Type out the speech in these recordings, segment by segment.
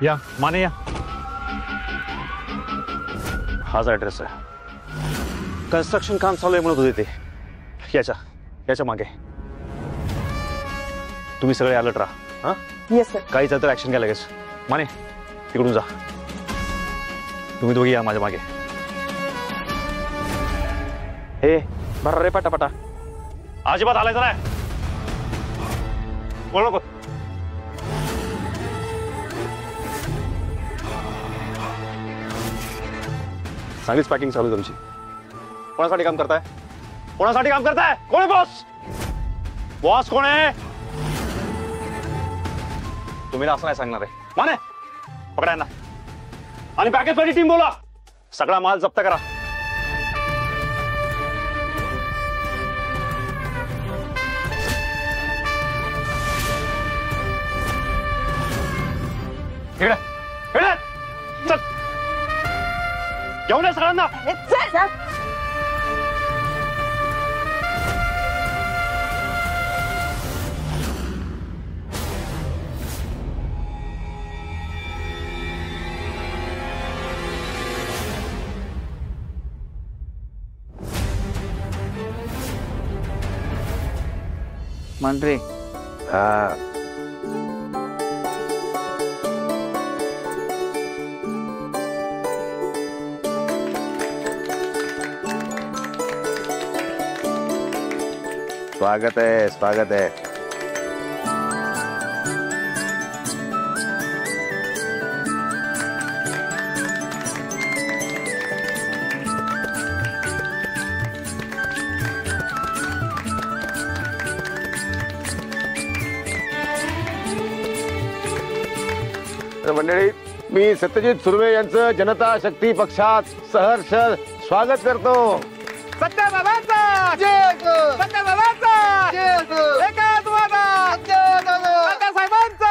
या माने या. हाच ऍड्रेस आहे. कन्स्ट्रक्शन काम चालू आहे म्हणत होते ते. याच्या मागे. तुम्ही सगळे अलर्ट राहा. हा येस सर. काही झालं तर ऍक्शन घ्या लगेच. माने तिकडून जा. तुम्ही दोघी या माझ्या मागे. हे भर रे पटापटा. अजिबात आलायचं नाही. बोल नको. चांगलीच पॅकिंग चालू आहे तुमची. कोणासाठी काम करताय? कोणासाठी काम करताय? कोण आहे बॉस? बॉस कोण आहे? तुम्ही असं नाही सांगणार आहे. माने पकडा ना. आणि पॅकेजसाठी टीम बोला. सगळा माल जप्त करा. इकडे इकडे चल. घेऊन या सगळ्यांना. मंत्री स्वागत है, स्वागत है. मंडळी, मी सत्यजित सुर्वे यांचं जनता शक्ती पक्षात सहर्ष स्वागत करतो. सत्याबाबांचा सत्याबाबांचा साहेबांचा.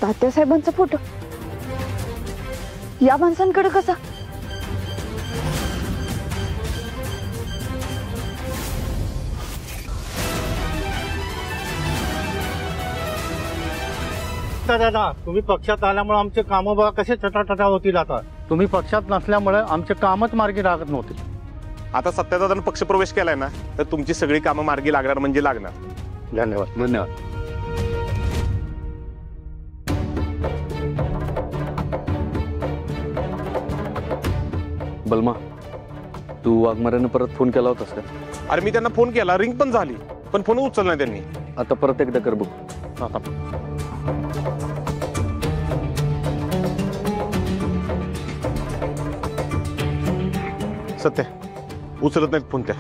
तात्यासाहेबांचा फोटो या माणसांकडे कसा? दादा, तुम्ही पक्षात आल्यामुळे आमचे काम बघा कसे चटाचटा होतील. आता तुम्ही पक्षात नसल्यामुळे आमचे कामच मार्गी लागत नव्हते. आता सत्यादादांनी पक्षप्रवेश केलाय ना, तर तुमची सगळी कामं मार्गी लागणार म्हणजे लागणार. धन्यवाद. धन्यवाद. बलमा, तू वाघमाऱ्यानं परत फोन केला होतास का? अरे मी त्यांना फोन केला, रिंग पण झाली, पण फोन उचलला नाही त्यांनी. आता परत एकदा कर बघ. सत्य उचलत नाहीत फोन त्या.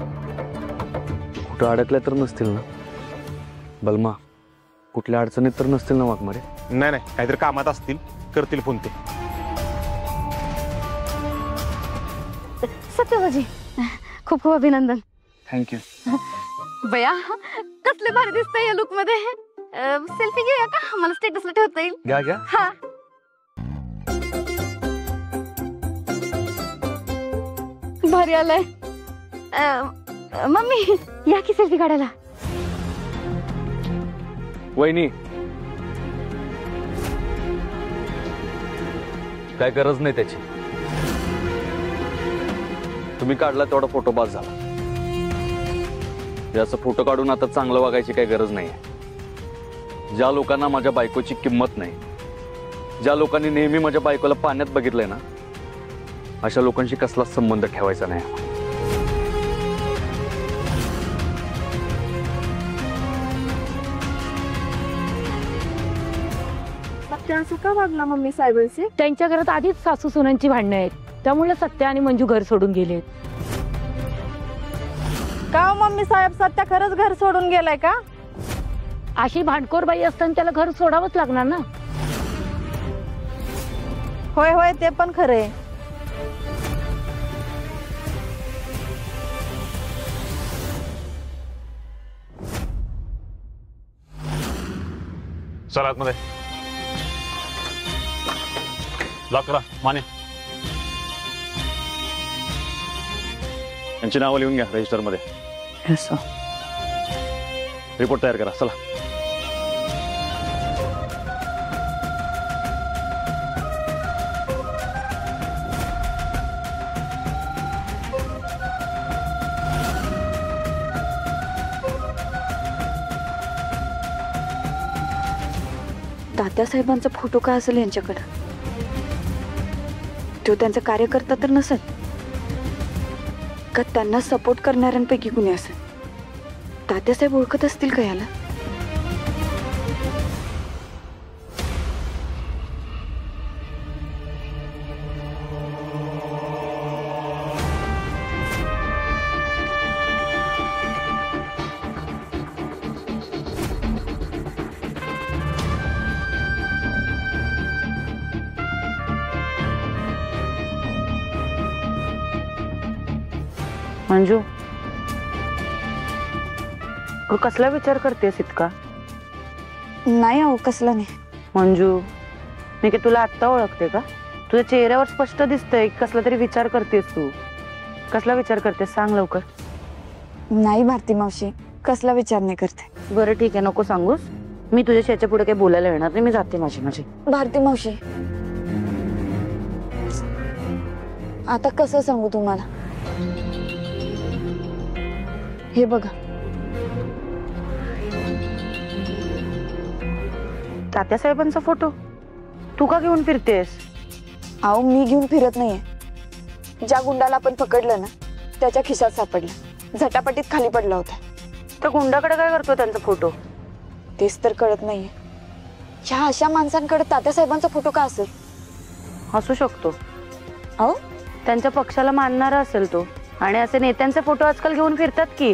कुठं अडकल्या तर नसतील ना बलमा? कुठल्या अडचणीत तर नसतील ना वाघमारे? नाही नाही, काहीतरी कामात असतील, करतील फोन ते. सत्यवाजी खूप खूप अभिनंदन. थँक्यू. बया कसले भारी दिसतंय या लुक मध्ये. सेल्फी घेऊया का? मला स्टेटसला ठेवता येईल. घ्या घ्या. हा भारी आलाय. मम्मी या की सेल्फी काढायला. वहिनी काय गरज नाही त्याची. तुम्ही काढला तेवढा फोटो बास झाला. याचा फोटो काढून आता चांगलं वागायची काही गरज नाही. ज्या लोकांना माझ्या बायकोची किंमत नाही, ज्या लोकांनी नेहमी माझ्या बायकोला पाण्यात बघितलंय ना, अशा लोकांशी कसलाच संबंध ठेवायचा नाही. असं का वागला मम्मी साहेबांशी? त्यांच्या घरात आधीच सासू सुनांची भांडणं आहेत, त्यामुळे सत्या आणि मंजू घर सोडून गेले. का मम्मी साहेब, सत्या खरंच घर सोडून गेलाय का? अशी भांडखोर बाई असताना त्याला घर सोडावंच लागणार ना. होय होय, ते पण खरंय. चला आतमध्ये. लॉक करा. माने यांची नावं लिहून घ्या रजिस्टर मध्ये. असं रिपोर्ट तयार करा चला. तात्यासाहेबांचा फोटो का असेल यांच्याकडं? तो त्यांचा कार्यकर्ता तर नसत का? त्यांना सपोर्ट करणाऱ्यांपैकी कुणी असेल? तात्यासाहेब ओळखत असतील का याला? मंजू, तू कसला विचार करतेस इतका? नाही अहो, कसला नाही. मंजू, मी की तुला आत्ता ओळखते का? तुझ्या चेहऱ्यावर स्पष्ट दिसतंय की कसला तरी विचार करतेस तू. कसला विचार करतेस सांग लवकर. नाही भारती मावशी, कसला विचार नाही करते. बरं ठीक आहे, नको सांगूस. मी तुझ्याशी याच्या पुढे काही बोलायला येणार नाही. मी जाते माझी. भारती मावशी, आता कसं सांगू तुम्हाला? हे बघा, तात्यासाहेबांचा फोटो तू का घेऊन फिरतेस? अहो मी घेऊन फिरत नाहीये. ज्या गुंडाला आपण पकडलं ना, त्याच्या खिशात सापडलं, झटापटीत खाली पडला होता. त्या गुंडाकडे काय करतो त्यांचा फोटो? तेच तर कळत नाहीये. ह्या अशा माणसांकडे तात्यासाहेबांचा फोटो का असेल? असू शकतो. अहो त्यांच्या पक्षाला मानणारा असेल तो. आणि असे नेत्यांचे फोटो आजकाल घेऊन फिरतात की.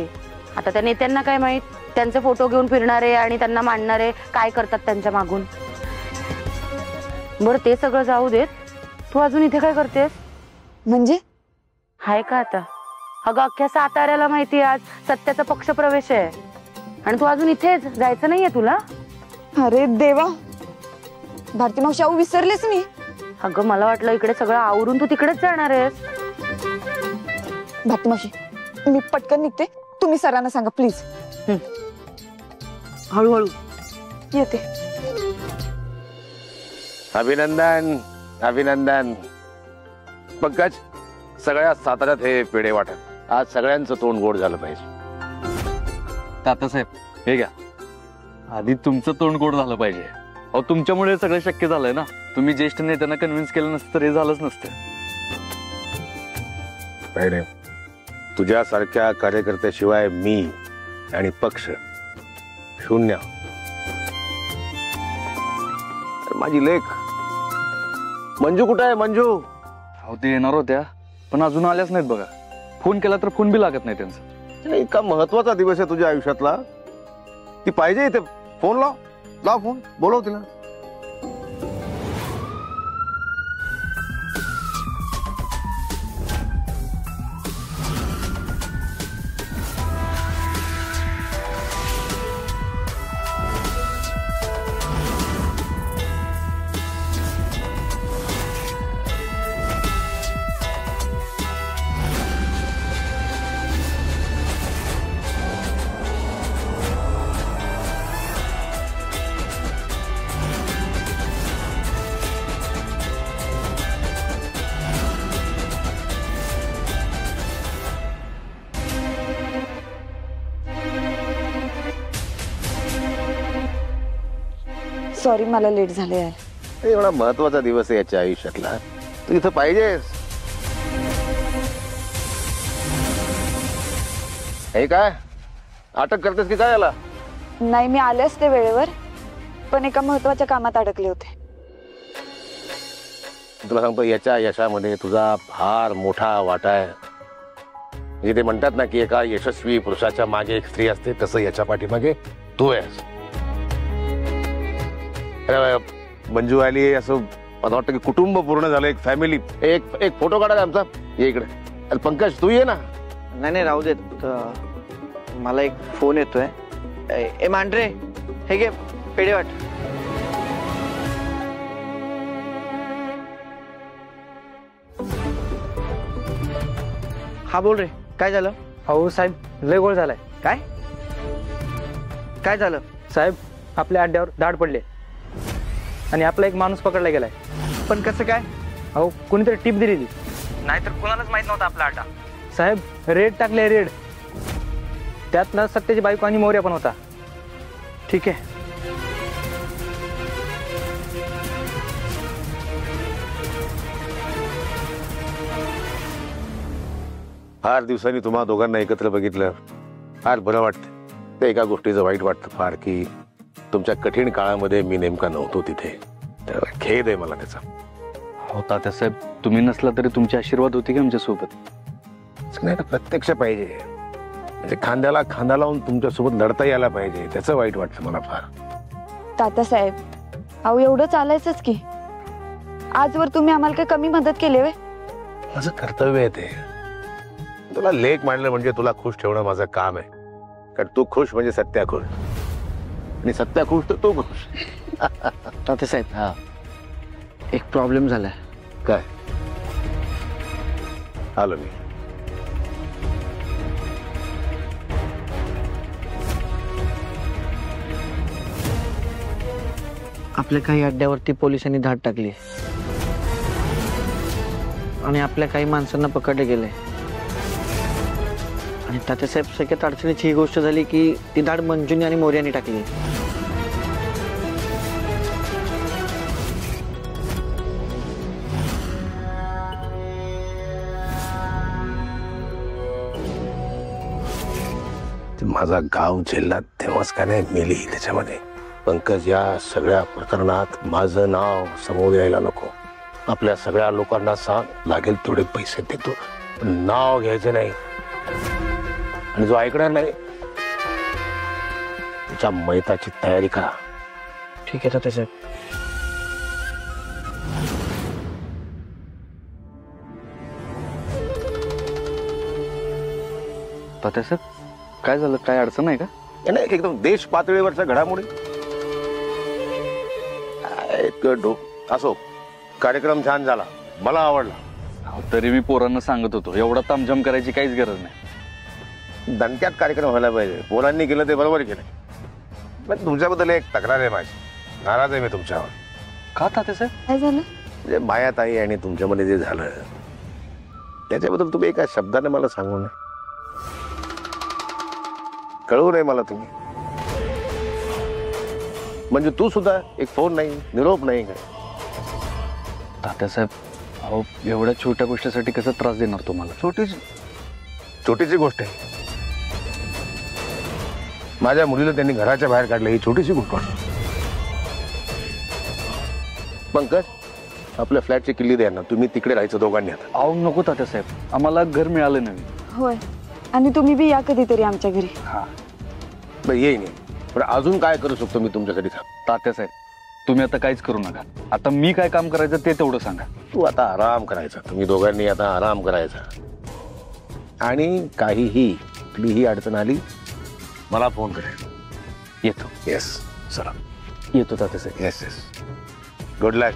आता त्या नेत्यांना काय माहित त्यांचे फोटो घेऊन फिरणारे आणि त्यांना मानणारे काय करतात त्यांच्या मागून. बरं ते सगळं जाऊ देत, तू अजून इथे काय करतेस? म्हणजे हाय का आता? अगं अख्ख्या साताऱ्याला माहिती आज सत्याचा पक्ष प्रवेश आहे आणि तू अजून इथेच जायचं नाहीये तुला? अरे देवा, भारती मावशी अहो विसरलेच मी. अगं मला वाटलं इकडे सगळं आवरून तू तिकडेच जाणार आहेस. भारती मावशी, मी पटकन निघते. तुम्ही सरांना सांगा प्लीज. हळूहळू येते. अभिनंदन अभिनंदन. पंकज, सगळ्या साताऱ्यात हे पेढे वाटत. आज सगळ्यांचं तोंड गोड झालं पाहिजे. तात्यासाहेब हे घ्या. आधी तुमचं तोंड गोड झालं पाहिजे. अहो तुमच्यामुळे हे सगळं शक्य झालंय ना. तुम्ही ज्येष्ठ नेत्यांना कन्व्हिन्स केलं नसतं तर हे झालंच नसतं. पेढे, तुझ्यासारख्या कार्यकर्त्याशिवाय मी आणि पक्ष शून्य. माझी लेख मंजू कुठे आहे? मंजू अहो ते येणार होत्या पण अजून आल्याच नाहीत बघा. फोन केला तर फोन बी लागत नाही त्यांचा. इतका महत्वाचा दिवस आहे तुझ्या आयुष्यातला. ती पाहिजे इथे. फोन लाव फोन, बोलव तिला. सॉरी, मला लेट झालं यार. एवढा महत्वाचा दिवस आहे याच्या आयुष्यातला. तू इथं पाहिजेस. हे काय अटक करतेस की काय याला? नाही, मी आले असते वेळेवर, पण एका महत्वाच्या कामात अडकले होते. तुला सांगतो, याच्या यशामध्ये तुझा फार मोठा वाटा आहे. म्हणजे ते म्हणतात ना की एका यशस्वी पुरुषाच्या मागे एक स्त्री असते, तसं याच्या पाठीमागे तू आहेस. मंजू आली असं मला वाटतं की कुटुंब पूर्ण झालं, एक फॅमिली. एक फोटो काढा आमचा. ये इकडे. अरे पंकज, तू ये ना. नाही राहू देत. मला एक फोन येतोय. ए मांढरे, हे घे पेढे वाट. हा बोल रे, काय झालं? अहो साहेब, लय गोळ झालाय. काय काय झालं? साहेब, आपल्या अड्ड्यावर दाढ पडले आणि आपला एक माणूस पकडला गेलाय. पण कसं काय? अहो, कोणीतरी टिप दिलेली, नाहीतर कोणालाच माहित नव्हता आपला अड्डा. साहेब, रेड टाकले, रेड. त्यातनं सत्याची बायको आणि मोर्या पण होता. ठीक आहे. फार दिवसांनी तुम्हा दोघांना एकत्र बघितलं, फार बरं वाटतं. ते एका गोष्टीचं वाईट वाटतं फार, की तुमच्या कठीण काळामध्ये मी नेमका नव्हतो तिथे. तर खेद आहे मला त्याचा. हो तात्यासाहेब, तुम्ही नसला तरी तुमचे आशीर्वाद होते की आमच्या सोबत. नाही, प्रत्यक्ष पाहिजे, म्हणजे खांद्याला खांदा लावून तुमच्यासोबत लढता यायला पाहिजे. त्याचं वाईट वाटतं मला फार. तात्यासाहेब, अहो एवढं चालायचंच की. आजवर तुम्ही आम्हाला काही कमी मदत केली वे? माझं कर्तव्य आहे ते. तुला लेख मांडलं म्हणजे तुला खुश ठेवणं माझं काम आहे. कारण तू खुश म्हणजे सत्या खुश, आणि सत्या खुश तर तू खुश. तात्यासाहेब, हा एक प्रॉब्लेम झालाय. काय? आलो मी. आपल्या काही अड्ड्यावरती पोलिसांनी धाड टाकली आणि आपल्या काही माणसांना पकडले गेले. आणि तात्यासाहेब, सगळ्यात अडचणीची ही गोष्ट झाली की ती धाड मंजूनी आणि मोर्यानी टाकली. माझा गाव झेलला तेव्हाच का नाही मेली त्याच्यामध्ये. पंकज, या सगळ्या प्रकरणात माझं नाव समोर यायला नको. आपल्या सगळ्या लोकांना सांग, लागेल तेवढे पैसे देतो, पण नाव घ्यायचं नाही. आणि जो ऐकणार नाही त्याच्या मैताची तयारी करा. ठीक आहे तात्यासाहेब. तात्यासाहेब, काय झालं? काय अडचण आहे का? नाही, एकदम देश पातळीवरच्या घडामोडी. असो, कार्यक्रम छान झाला, मला आवडला. तरी मी पोरांना सांगत होतो, एवढा तामझाम करायची काहीच गरज नाही. दणक्यात कार्यक्रम व्हायला पाहिजे. पोरांनी केलं ते बरोबर केलं. पण तुमच्याबद्दल एक तक्रार आहे माझी. नाराज आहे मी तुमच्यावर. का तात्यासाहेब? काय झालं? म्हणजे मायाताई आणि तुमच्यामध्ये जे झालं त्याच्याबद्दल तुम्ही एका शब्दाने मला सांगू नये, कळवू नये मला तुम्ही. म्हणजे तू सुद्धा एक फोन नाही, निरोप नाही काय? तात्यासाहेब, अहो एवढ्या छोट्या गोष्टीसाठी कसा त्रास देणार तुम्हाला? छोटीशी गोष्ट आहे. माझ्या मुलीला त्यांनी घराच्या बाहेर काढलं, ही छोटीशी गोष्ट आहे. पंकज, आपल्या फ्लॅटची किल्ली द्या ना, तुम्ही तिकडे राहायचं दोघांनी आता. अहो नको तात्यासाहेब, आम्हाला घर मिळालं नवीन. होय, आणि तुम्ही बी या कधीतरी आमच्या घरी. हा येईन. पण अजून काय करू शकतो मी तुमच्यासाठी? तात्यासाहेब, तुम्ही आता काहीच करू नका. आता मी काय काम करायचं ते तेवढं सांगा. तू आता आराम करायचा, तुम्ही दोघांनी आता आराम करायचा. आणि काहीही कुठलीही अडचण आली मला फोन करेल. येतो. येस, चला येतो Tatyasaheb. Yes yes. Good luck.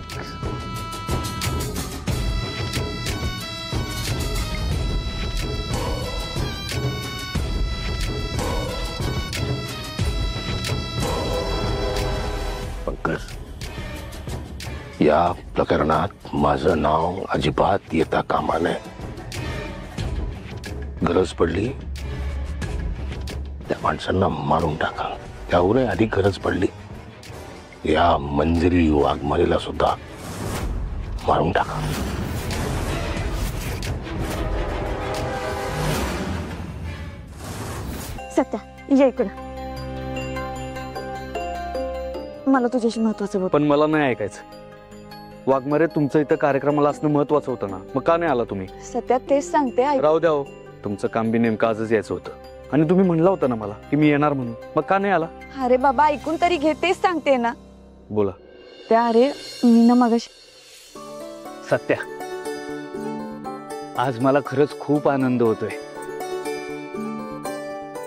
Pankaj, या प्रकरणात माझं नाव अजिबात येता कामा नये. गरज पडली त्या माणसांना मारून टाका. त्याहूनही अधिक गरज पडली या मंजिरी वाघमारीला सुद्धा मारून टाका. सत्या, ये इकडं. मला तुझ्याशी महत्वाचं बोल. पण मला नाही ऐकायचं. वाघमारे, तुमचं इथं कार्यक्रमाला असणं महत्वाचं होतं ना, मग का नाही आला तुम्ही? सत्या, तेच सांगते. राहू द्या हो. तुमचं काम बी नेमकं आजच यायचं होतं, आणि तुम्ही म्हणला होता ना मला की मी येणार म्हणून, मग का नाही आला? अरे बाबा, ऐकून तरी घे, तेच सांगते ना. बोला. त्या अरे, मी ना मगाशी. सत्या, आज मला खरंच खूप आनंद होतोय.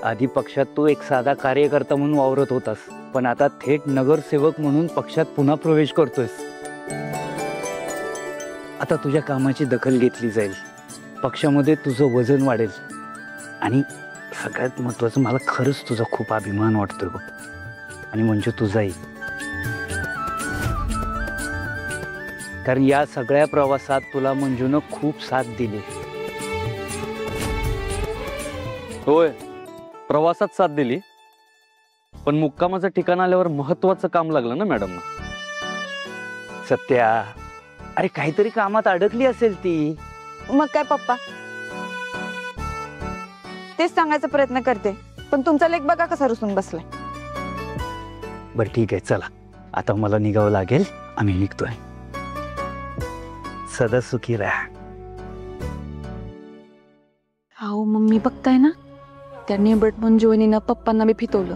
आधी पक्षात तू एक साधा कार्यकर्ता म्हणून वावरत होतास, पण आता थेट नगरसेवक म्हणून पक्षात पुन्हा प्रवेश करतोयस. आता तुझ्या कामाची दखल घेतली जाईल, पक्षामध्ये तुझं वजन वाढेल आणि सगळ्यात महत्वाचं, मला खरंच तुझा खूप अभिमान वाटतोय बघ, आणि म्हणजे तुझाही. कारण या सगळ्या प्रवासात तुला मंजूनं खूप साथ दिली. होय, प्रवासात साथ दिली, पण मुक्कामाचं ठिकाण आल्यावर महत्वाचं काम लागलं ना मॅडमना. सत्या, अरे काहीतरी कामात अडकली असेल ती. मग काय पप्पा, तेच सांगायचा प्रयत्न करते, पण तुमचा लेक बघा कसा रुसून बसलाय. बरं ठीक आहे, चला आता मला निघावं लागेल, आम्ही निघतोय. सदा सुखी राहा. अहो मम्मी बघताय ना, त्या नेबट मंजुवनीनं पप्पांना बी फितवलं.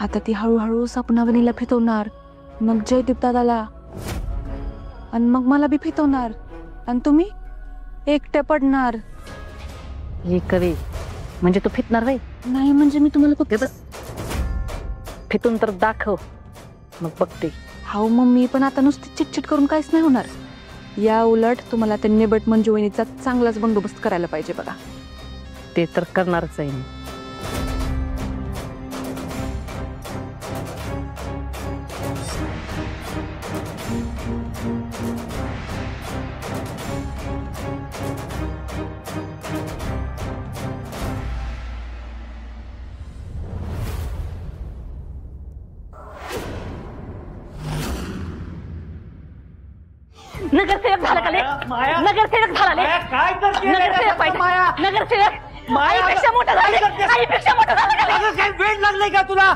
आता ती हळूहळू सपनावनीला फितवणार, मग जयदीप दादाला, आणि मग मला बी फितवणार, आणि तुम्ही एकटे पडणार. हे कवी म्हणजे तू फितणार बाई? नाही म्हणजे मी तुम्हाला फक्त फितून तर दाखव, मग बघते. हाऊ मम्मी, पण आता नुसती चिटचिट करून काहीच नाही होणार. या उलट तुम्हाला त्या नेबट मंजुवनीचा चांगलाच बंदोबस्त करायला पाहिजे बघा. ते तर करणारच आहे मी. नगरसेवक झाला का ले? नगरसेवक झाला ले? काय करते? नगरसेवक पाहिजे. नगरसेवक आईपेक्षा मोठा झाला. आईपेक्षा मोठा झाला का ले? काय वेळ लागलाय का तुला?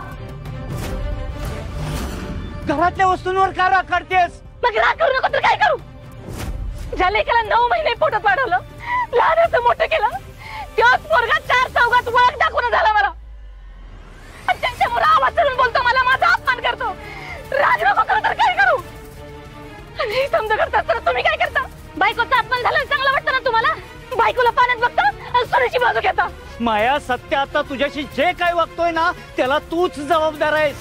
घरातल्या वस्तूंवर का राग काढतेस? मग राग करू नको तर काय करू? ज्या लेकाला 9 महिने पोटात वाढवलं, लहानाचं मोठं केलं, तेव्हाच पोरगा 4 चौघात ओळख दाखवून झाला मला. आणि त्यांच्यामुळे आवाज चढून बोलतो, मला माझा अपमान करतो. राग नको करू तर काय करू? आणि समजा करता तर तुम्ही काय करता? बायकोचा अपमान झाला चांगला वाटतं ना तुम्हाला? बायकोला पाण्यात बघता आणि सोन्याची बाजू घेता. माया, सत्य आता तुझ्याशी जे काय वागतोय ना, त्याला तूच जबाबदार आहेस.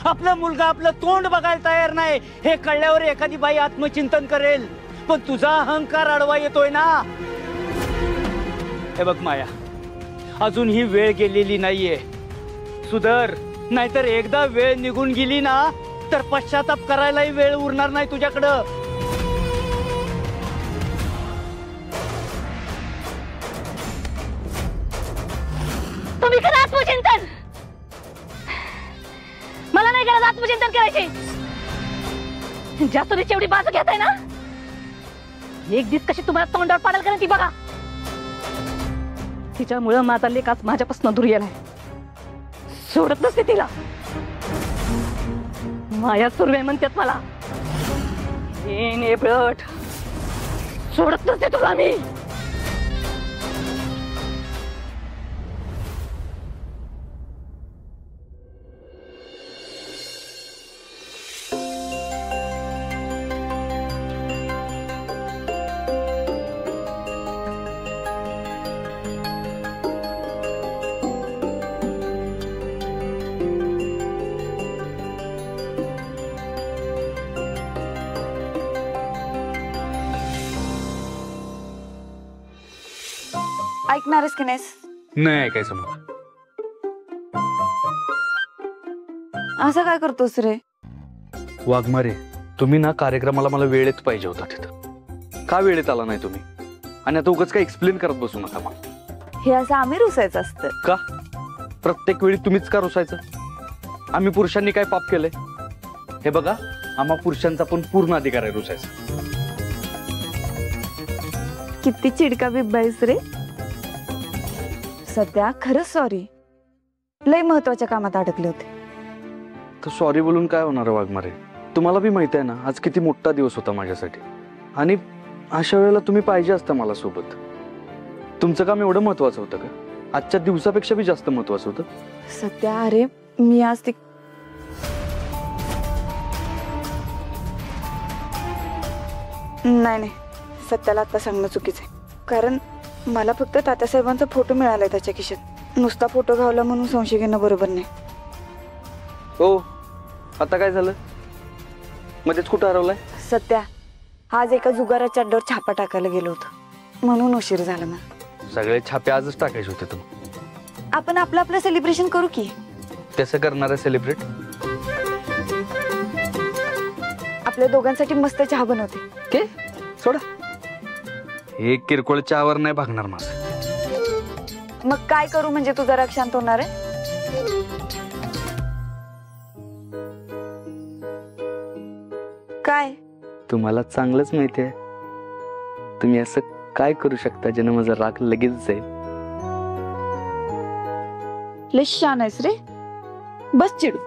आपला मुलगा आपलं तोंड बघायला तयार नाही हे कळल्यावर एखादी बाई आत्मचिंतन करेल, पण तुझा अहंकार अडवा येतोय ना. हे बघ माया, अजून ही वेळ गेलेली नाहीये. सुधर, नाहीतर एकदा वेळ निघून गेली ना तर पश्चाताप करायलाही वेळ उरणार नाही तुझ्याकडं. तुम्ही करा आत्मचिंतन. मला नाही गरज आत्मचिंतन करायचे. ज्या तुरीची एवढी बाजू घेताय ना, एक दिवस कशी तुम्हाला तोंडावर पाडेल का ती बघा. तिच्यामुळं माझा लेक आज माझ्यापासून दूर गेलाय. सोडत नसते तिला. माया सुरवे म्हणतात मला. सोडत नसते तुला मी. ऐकणारच की नाहीस? नाही ऐकायचं मला. असं काय करतोस रे? वाघमारे, तुम्ही ना कार्यक्रमाला मला वेळेत पाहिजे होता तिथं. का वेळेत आला नाही तुम्ही? आणि आता उगाच काय एक्सप्लेन करत बसू नका मला. हे असं आम्ही रुसायचं असतं का? प्रत्येक वेळी तुम्हीच का रुसायचं? आम्ही पुरुषांनी काय पाप केलंय? हे बघा, आम्हा पुरुषांचा पण पूर्ण अधिकार आहे रुसायचा. किती चिडका बिब्बाईस रे. सध्या खरंच सॉरी, लय महत्वाच्या कामात अडकले होते. तर सॉरी बोलून काय होणार वाघमारे? तुम्हाला बी माहिती आहे ना, आज किती मोठा दिवस होता माझ्यासाठी. आणि अशा वेळेला तुम्ही पाहिजे असता मला सोबत. तुमचं काम एवढं महत्वाचं होतं का? आजच्या दिवसापेक्षा बी जास्त महत्वाचं होतं. सध्या अरे मी आज ते नाही, सत्याला आता सांगणं चुकीचं आहे. कारण मला फक्त तात्यासाहेबांचा फोटो मिळालाय त्याच्या खिशात. नुसता फोटो घावला म्हणून संशय घेणं बरोबर नाही. हो, आता काय झालं? मध्येच कुठं हरवलाय? सत्या आज एका जुगाराच्या अड्ड्यावर छापा टाकायला गेलो होतो. म्हणून उशीर झाला मला. सगळे छापे आजच टाकायचे होते तू. आपण आपलं आपलं सेलिब्रेशन करू की. कसं करणार आहे सेलिब्रेट? आपल्या दोघांसाठी मस्त चहा बनवते. के सोडा, हे किरकोळ चहावर नाही भागणार माझं. मग काय करू म्हणजे तू जरा शांत होणार आहे? काय? तुम्हाला चांगलंच माहिती आहे तुम्ही असं काय करू शकता ज्यानं माझा राग लगेच जाईल. लय शान आहेस रे. बस चिडू.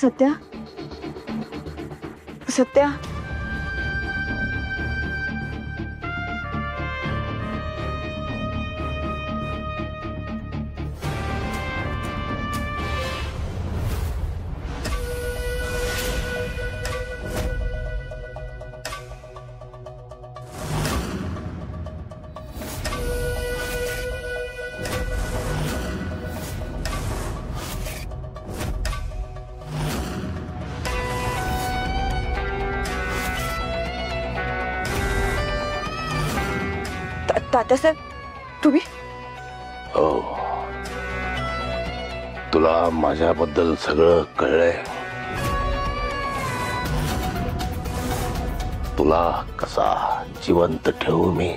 सत्या, सत्या, तात्यासाहेब तुम्ही? हो, तुला माझ्याबद्दल सगळं कळलंय. तुला कसा जिवंत ठेवू मी?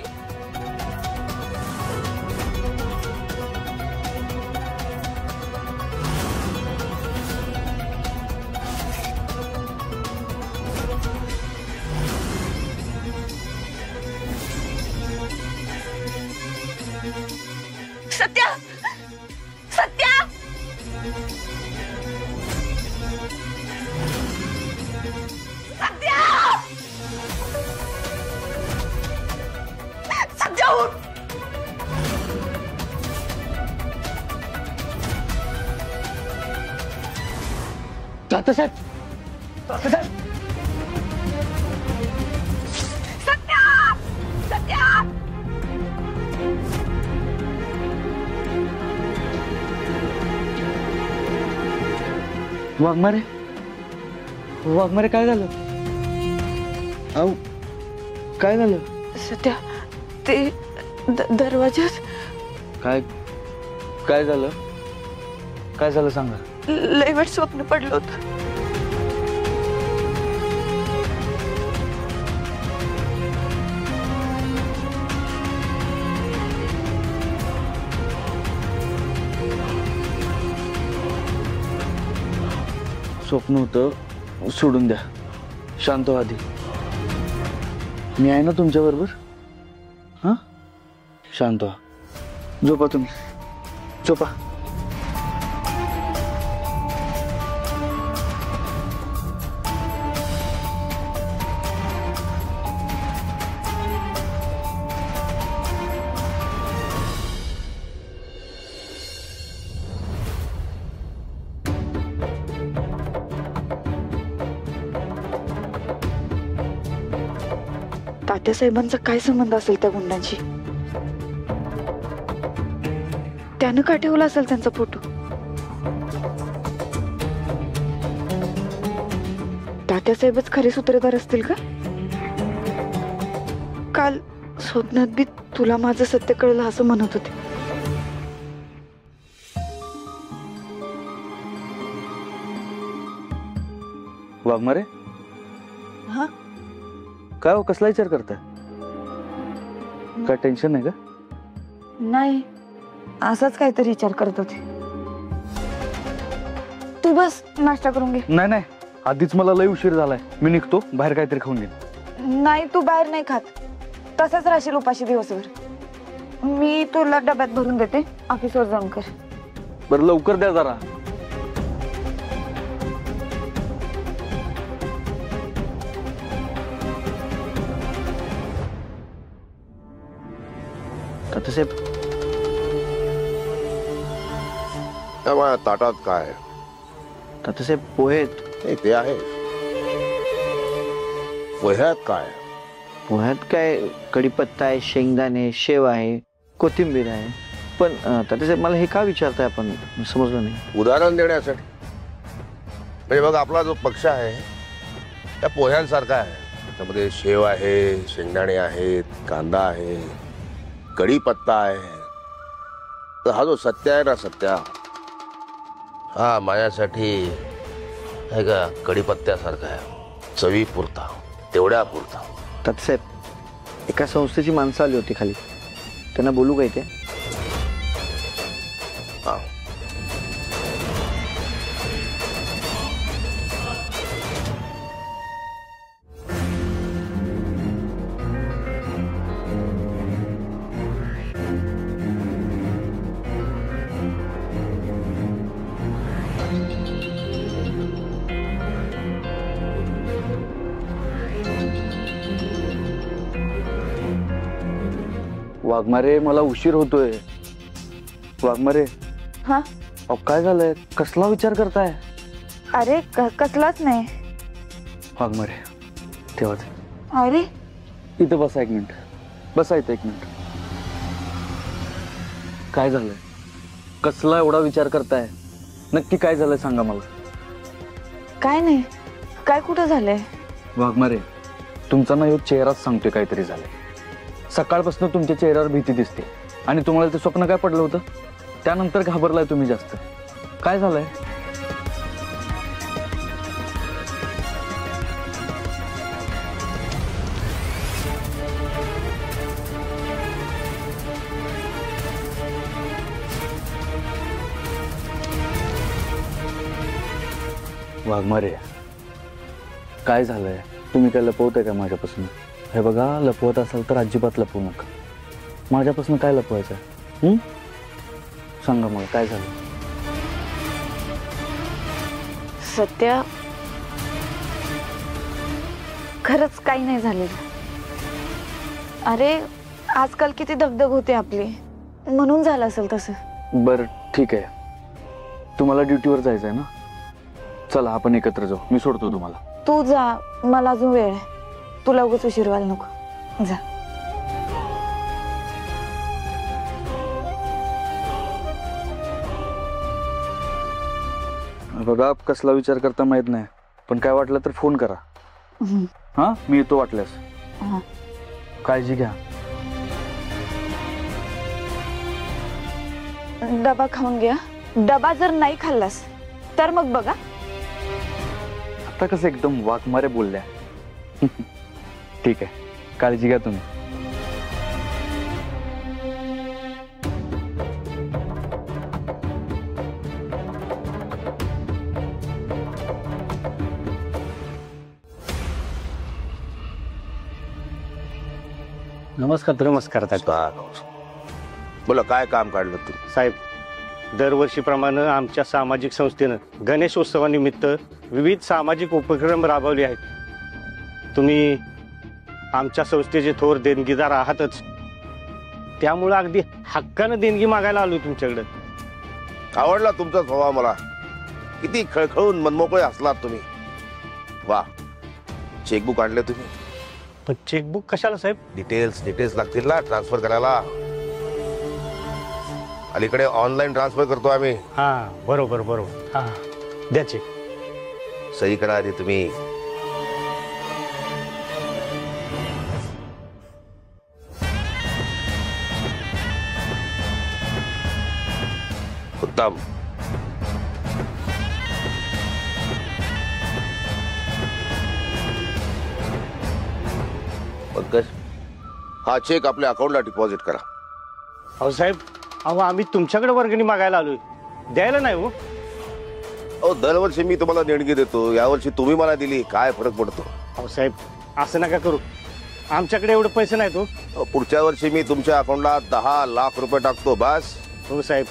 सत्या, सत्या, सत्या, सत्या उठ. तात्यासाहेब, सत्या, सत्या. वाघमारे, वाघमारे काय झालं? अहो काय झालं? सत्या, ते दरवाजात काय काय झालं? काय झालं सांगा. लय वाईट स्वप्न पडलं होतं. स्वप्न होतं, सोडून द्या. शांत व्हा आधी. मी आहे ना तुमच्या बरोबर. हा, शांत व्हा. झोपा तुम्ही, झोपा. तात्यासाहेबांचा काय संबंध असेल त्या गुंडांशी? त्यानं का ठेवला असेल त्यांचा फोटो? तात्यासाहेबच खरे सूत्रधार असतील का? काल स्वप्नात बी तुला माझं सत्य कळलं असं म्हणत होते. वाघमारे, हा, काय हो, कसला विचार करताय? काय टेन्शन नाही का? नाही, असाच काहीतरी विचार करत होते. तू बस, नाश्ता करून घे. नाही नाही, आधीच मला लय उशीर झालाय. मी निघतो, बाहेर काहीतरी खाऊन घेईन. नाही, तू बाहेर नाही खात. तसंच राहशील उपाशी दिवसभर. मी तुला डब्यात भरून देते, ऑफिसवर जाऊन कर. बरं लवकर द्या जरा. तात्यासाहेब, त्यामुळे ताटात काय? तात्यासाहेब पोहे आहेत. नाही, ते आहे. पोह्यात काय? पोह्यात काय कढीपत्ता आहे, शेंगदाणे, शेव आहे, कोथिंबीर आहे. पण तात्यासाहेब मला हे का विचारताय आपण, समजलं नाही. उदाहरण देण्यासाठी. म्हणजे बघ आपला जो पक्ष आहे त्या पोह्यांसारखा आहे. त्यामध्ये शेव आहे, शेंगदाणे आहेत, कांदा आहे, कढीपत्ता आहे. तर हा जो सत्या आहे ना, सत्या हा माझ्यासाठी आहे का कढीपत्त्यासारखा आहे. चवी पुरता, तेवढ्या पुरता. तात्यासाहेब एका संस्थेची माणसं आली होती खाली, त्यांना बोलू काय ते? हा. वाघमारे मला उशीर होतोय. वाघमारे. हा अहो काय झालंय, कसला विचार करताय? अरे कसलाच नाही. वाघमारे ठेवा. अरे इथं बसा, एक मिनिट बसा इथं, एक मिनिट. काय झालंय, कसला एवढा विचार करताय? नक्की काय झालंय सांगा मला. काय नाही, काय कुठं झालंय? वाघमारे तुमचा ना ह्यो चेहराच सांगतोय काहीतरी झालंय. सकाळपासून तुमच्या चेहऱ्यावर भीती दिसते आणि तुम्हाला ते स्वप्न काय पडलं होतं त्यानंतर घाबरलाय तुम्ही जास्त. काय झालंय? वाघमारे काय झालंय, तुम्ही काय लपवताय का माझ्यापासून? हे बघा, लपवत असाल तर अजिबात लपवू नका. माझ्यापासून काय लपवायचं? सांगा मला काय झालं. सत्या खरंच काही नाही झालेलं. अरे आजकाल किती दगदग होते आपली, म्हणून झालं असेल तसं. बरं ठीक आहे, तुम्हाला ड्युटीवर जायचं आहे ना, चला आपण एकत्र जाऊ. मी सोडतो तुम्हाला. तू जा, मला अजून वेळ आहे. तुला उगाच उशीर व्हायला नको. जा. बघा कसला विचार करता माहित नाही, पण काय वाटलं तर फोन करा. हा मी येतो वाटल्यास. काळजी घ्या. डबा खाऊन घ्या. डबा जर नाही खाल्लास तर मग बघा. आता कसं एकदम वाघमारे बोलल्या. ठीक आहे, काळजी घ्या तुम्ही. नमस्कार. नमस्कार बोला काय काम काढलं तू? साहेब, दरवर्षीप्रमाणे आमच्या सामाजिक संस्थेनं गणेशोत्सवानिमित्त विविध सामाजिक उपक्रम राबवले आहेत. तुम्ही आमच्या संस्थेचे थोर देणगीदार आहातच, त्यामुळं अगदी हक्कानं देणगी मागायला आलो तुमच्याकडे. आवडला तुमचा स्वभाव मला. किती खळखळून मनमोकळे असलात तुम्ही. वा, चेकबुक आणले तुम्ही? पण चेकबुक कशाला साहेब? डिटेल्स लागतील ना ट्रान्सफर करायला. अलीकडे ऑनलाईन ट्रान्सफर करतो आम्ही. हा बरोबर. हा द्या चेक. सही करा आधी तुम्ही. उत्तम. पंकज, हा चेक आपल्या अकाउंटला डिपॉझिट करा. अहो साहेब, आम्ही तुमच्याकडे वर्गणी मागायला आलोय, द्यायला नाही हो. अहो दरवर्षी मी तुम्हाला देणगी देतो, यावर्षी तुम्ही मला दिली, काय फरक पडतो? अहो साहेब असं नका करू, आमच्याकडे एवढे पैसे नाहीत हो. पुढच्या वर्षी मी तुमच्या अकाउंटला 10 लाख रुपये टाकतो बस. हो साहेब,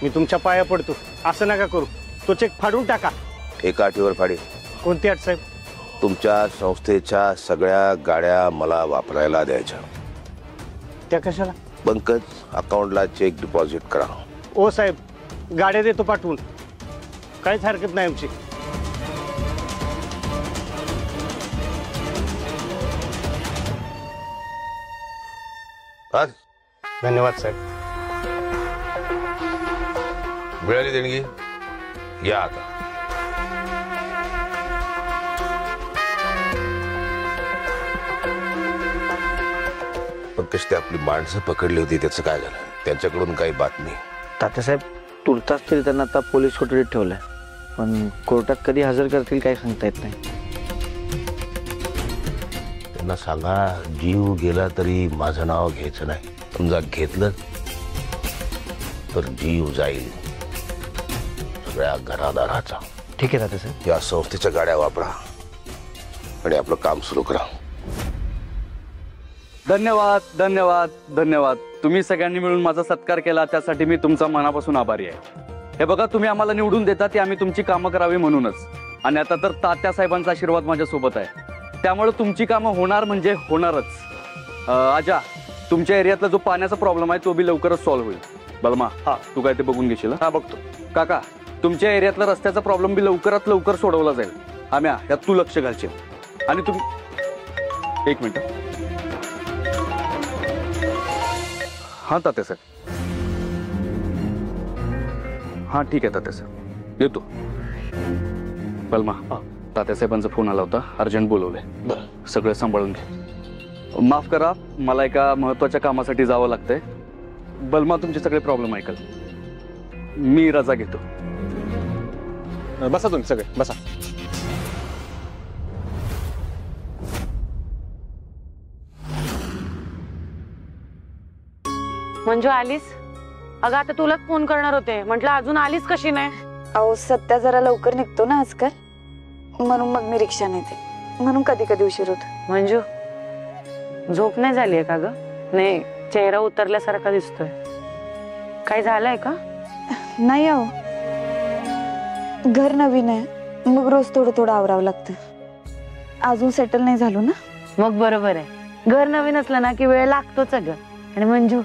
मी तुमच्या पाया पडतो, असं नका करू. तो चेक फाडून टाका. एका अटीवर फाडी. कोणती अट साहेब? तुमच्या संस्थेच्या सगळ्या गाड्या मला वापरायला द्यायच्या. त्या कशाला? पंकज, अकाउंटला चेक डिपॉझिट करा. ओ साहेब, गाड्या देतो पाठवून, काहीच हरकत नाही आमची. आज धन्यवाद साहेब. मिळाली देणगी, या आता. पण कशी आपली माणसं पकडली होती त्याचं काय झालं? त्यांच्याकडून काही बातमी? तात्यासाहेब तुर्तास तरी त्यांना आता पोलीस कोठडीत ठेवलंय, पण कोर्टात कधी हजर करतील काय सांगता येत नाही. त्यांना सांगा जीव गेला तरी माझं नाव घ्यायचं नाही. समजा घेतलं तर जीव जाईल सगळ्या घरादाराचा. ठीक आहे तात्यासाहेब. या संस्थेच्या गाड्या वापरा आणि आपलं काम सुरू करा. धन्यवाद धन्यवाद धन्यवाद. तुम्ही सगळ्यांनी मिळून माझा सत्कार केला त्यासाठी मी तुमचा मनापासून आभारी आहे. हे बघा, तुम्ही आम्हाला निवडून देता ते आम्ही तुमची कामं करावी म्हणूनच. आणि आता तर तात्यासाहेबांचा आशीर्वाद माझ्यासोबत आहे, त्यामुळे तुमची कामं होणार म्हणजे होणारच. आजा, तुमच्या एरियातला जो पाण्याचा प्रॉब्लेम आहे तो बी लवकरच सॉल्व्ह होईल. बलमा, तू काय ते बघून घेशील? हा, बघतो. काका, तुमच्या एरियातला रस्त्याचा प्रॉब्लेम बी लवकरात लवकर सोडवला जाईल. आम्या, यात तू लक्ष घालशील. आणि तुम्ही एक मिनिट. हा तात्यासाहेब. हा ठीक आहे तात्यासाहेब, येतो. बलमा, तात्यासाहेबांचा फोन आला होता, अर्जंट बोलवलंय. सगळं सांभाळून घे. माफ करा, मला एका महत्वाच्या कामासाठी जावं लागतंय. बलमा तुमचे सगळे प्रॉब्लेम ऐकल. मी रजा घेतो. बसा तुम्ही सगळे, बसा. मंजू, आलीस? अगं आता तुलाच फोन करणार होते, म्हटलं अजून आलीस कशी नाही? अहो सत्या जरा लवकर निघतो ना आजकाल, म्हणून मग मी रिक्षा नेते, म्हणून कधी कधी उशीर होतो. मंजू, झोप नाही झालीये का ग? नाही, चेहरा उतरल्यासारखा दिसतोय. काय झालंय का? नाही अहो, घर नवीन आहे, मग रोज थोडं थोडं आवरावं लागतं. अजून सेटल नाही झालो ना. मग बरोबर आहे, घर नवीन असलं ना की वेळ लागतोच अगं. आणि मंजू,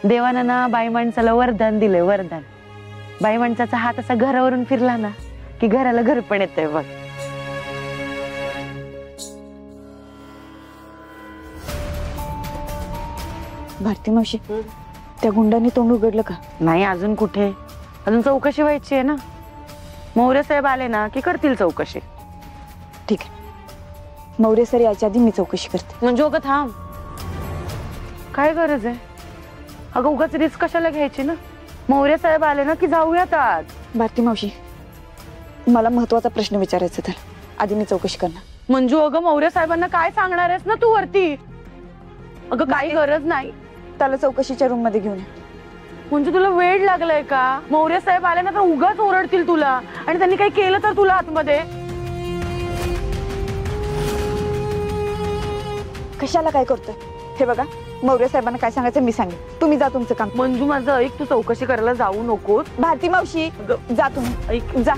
देवानं ना बाई माणसाला वरदान दिलंय, वरदान. बाई माणसाचा हात असा घरावरून फिरला ना की घराला घर पण येतंय बघ. भारती मावशी, त्या गुंडांनी तोंड उघडलं का? नाही, अजून कुठे, अजून चौकशी व्हायची आहे ना. मौर्य साहेब आले ना की करतील चौकशी. ठीक आहे, मौर्य सर याच्या आधी मी चौकशी करते. मंजू अगं थांब, काय गरज आहे अगं, उगाच रिस्क कशाला घ्यायची ना. मौर्य साहेब आले ना की जाऊयात आज. भारती मावशी, मला महत्वाचा प्रश्न विचारायचा तर आधी मी चौकशी करणार. मंजू अगं, मौर्य साहेबांना काय सांगणार आहेस ना तू वरती? अगं काही गरज नाही. त्याला चौकशीच्या रूम मध्ये घेऊन ये. म्हणजे तुला वेळ लागलाय का? मौर्य साहेब आले ना तर उगाच ओरडतील तुला, आणि त्यांनी काही केलं तर तुला आतमध्ये. कशाला काय करतोय? हे बघा, मौर्य साहेबांना काय सांगायचं मी सांगेन, तुम्ही जा तुमचं काम. मंजू माझं ऐक, तू चौकशी करायला जाऊ नकोस. भारती मावशी, जा तुम्ही, ऐक, जा.